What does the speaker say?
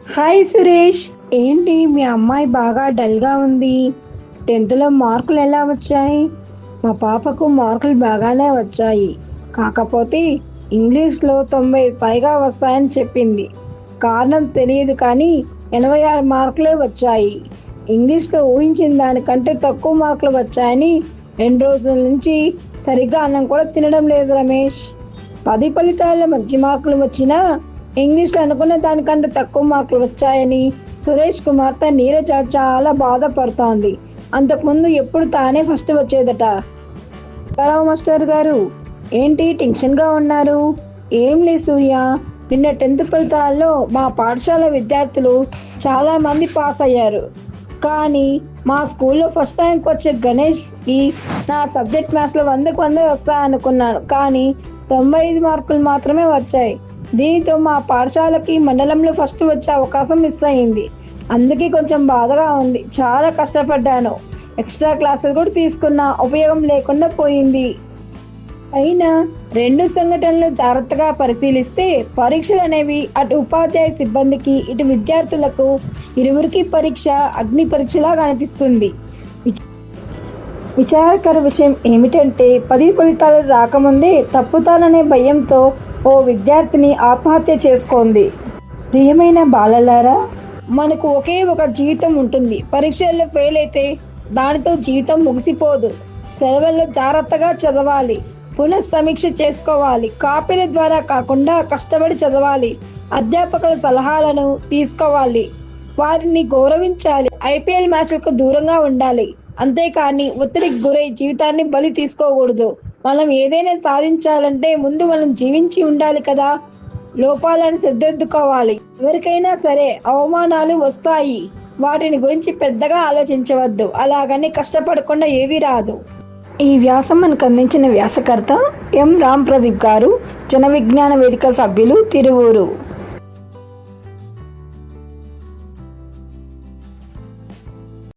Hi Suresh, ఏంటి మీ అమ్మాయి బాగా డల్గా ఉంది? 10th లో మార్కులు ఎలా వచ్చాయి? మా పాపకు మార్కులు బాగానే వచ్చాయి, కాకపోతే ఇంగ్లీష్లో 90 పైగా వస్తాయని చెప్పింది. కారణం తెలియదు కానీ 86 మార్కులే వచ్చాయి. ఇంగ్లీష్లో ఊహించిన దానికంటే తక్కువ మార్కులు వచ్చాయని 2 రోజుల నుంచి సరిగ్గా అన్నం కూడా తినడం లేదు రమేష్. 10 ఫలితాల్లో మంచి మార్కులు వచ్చినా ఇంగ్లీష్లో అనుకున్న దానికంటే తక్కువ మార్కులు వచ్చాయని సురేష్ కుమార్తె నీరజ చాలా బాధపడుతోంది. అంతకుముందు ఎప్పుడు తానే ఫస్ట్ వచ్చేదట. పరావు మాస్టర్ గారు, ఏంటి టెన్షన్గా ఉన్నారు? ఏం లేదు సూర్య, నిన్న 10th ఫలితాల్లో మా పాఠశాల విద్యార్థులు చాలా మంది పాస్ అయ్యారు. కానీ మా స్కూల్లో ఫస్ట్ ర్యాంక్ వచ్చే గణేష్కి నా సబ్జెక్ట్ మ్యాథ్స్లో 100కు 100 వస్తాయనుకున్నాను, కానీ 95 మార్కులు మాత్రమే వచ్చాయి. దీనితో మా పాఠశాలకి మండలంలో ఫస్ట్ వచ్చే అవకాశం మిస్ అయింది. అందుకే కొంచెం బాధగా ఉంది. చాలా కష్టపడ్డాను, ఎక్స్ట్రా క్లాసులు కూడా తీసుకున్నా, ఉపయోగం లేకుండా పోయింది. అయినా 2 సంఘటనలు జాగ్రత్తగా పరిశీలిస్తే పరీక్షలు అనేవి అటు ఉపాధ్యాయ సిబ్బందికి ఇటు విద్యార్థులకు ఇరువురికి పరీక్ష అగ్ని పరీక్షలా కనిపిస్తుంది. విచారకర విషయం ఏమిటంటే 10 ఫలితాలు రాకముందే తప్పుతాననే భయంతో ఓ విద్యార్థిని ఆత్మహత్య చేసుకుంది. ప్రియమైన బాలలారా, మనకు ఒకే ఒక జీవితం ఉంటుంది. పరీక్షల్లో ఫెయిల్ అయితే దానితో జీవితం ముగిసిపోదు. సెలవుల్లో జాగ్రత్తగా చదవాలి, పునఃసమీక్ష చేసుకోవాలి. కాపీల ద్వారా కాకుండా కష్టపడి చదవాలి. అధ్యాపకుల సలహాలను తీసుకోవాలి, వారిని గౌరవించాలి. ఐపీఎల్ మ్యాచ్లకు దూరంగా ఉండాలి, అంతేకాని ఒత్తిడికి గురై జీవితాన్ని బలి తీసుకోకూడదు. మనం ఏదైనా సాధించాలంటే ముందు మనం జీవించి ఉండాలి కదా. లోపాలను సరిదిద్దుకోవాలి. ఎవరికైనా సరే అవమానాలు వస్తాయి, వాటిని గురించి పెద్దగా ఆలోచించవద్దు. అలాగని కష్టపడకుండా ఏది రాదు. ఈ వ్యాసం మనకు అందించిన వ్యాసకర్త ఎం రామ్ ప్రదీప్ గారు, జన విజ్ఞాన వేదిక సభ్యులు, తిరువూరు.